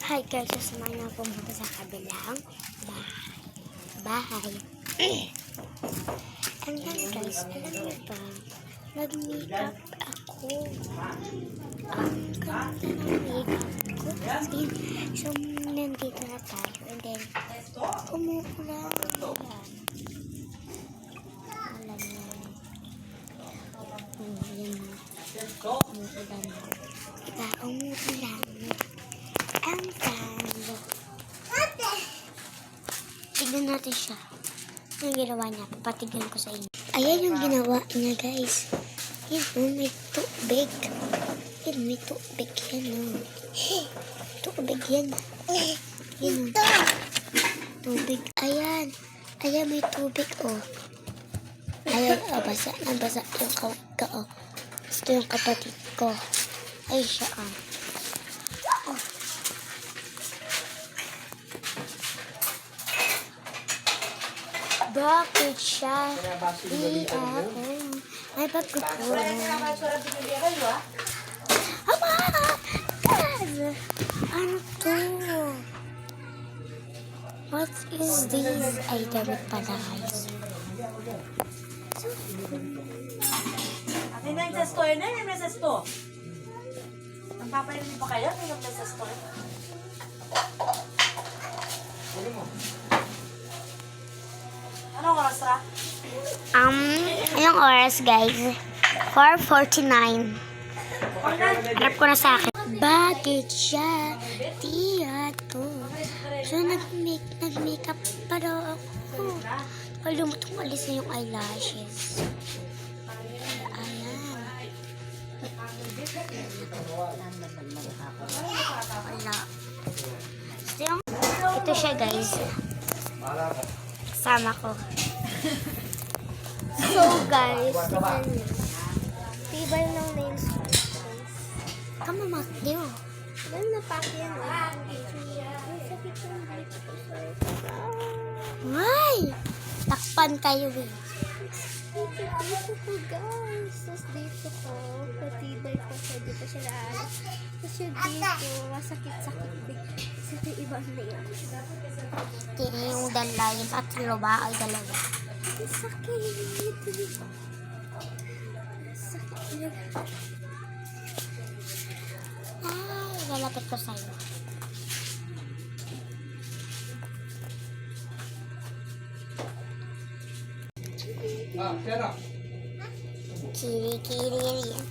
Hi guys, sasamahan niyo pumunta sa kabilang bahay. And then guys, alam niyo ba, nag-makeup ako. Ang ganda ng makeup ko. So, nandito na tayo. And then, umuulan. Alam niyo. Umuulan. Diba, umuulan. Ang ganda. Tignan natin siya. Ano yung ginawa niya? Papatignan ko sa inyo. Ayan yung ginawa niya, guys. Yan, may tubig. Yan, may tubig. Yan, tubig yan. Yan, tubig. Ayan. Ayan, may tubig, oh. Ayan, basa. Nabasa yung kawit ko, oh. Ito yung kapatid ko. Ay, siya, oh. Bakit siya? Di ako. Ay, bakit ko? Ama! Ano to? What is this? Ay, damit pala, guys. Ano na yung sa store na? Ano na sa store? Ang papayari pa kayo? Ano na sa store? Anong oras ra? Anong oras, guys? 4:49. Harap ko na sa akin. Bakit siya? Tiya to. So, nag-makeup pa daw ako. Kalumutong alis na yung eyelashes. Ayan. Wala. Ito siya, guys. Sama ko. So, guys, tignan niyo. Tibay ng nails ko. Come on, Matthew. Alam na paki yan. Ay! Takpan kayo, eh. Dito ko, guys. Tapos dito ko. Patibay ko siya. Dito siya naalas. Tapos yung dito. Masakit-sakit. Kasi ito ibang nail. Kaya yung dalayin at luba ay dalawa. Sakit. Sakit. Ay, lalapit ko sa'yo. Kiri-kiri yan.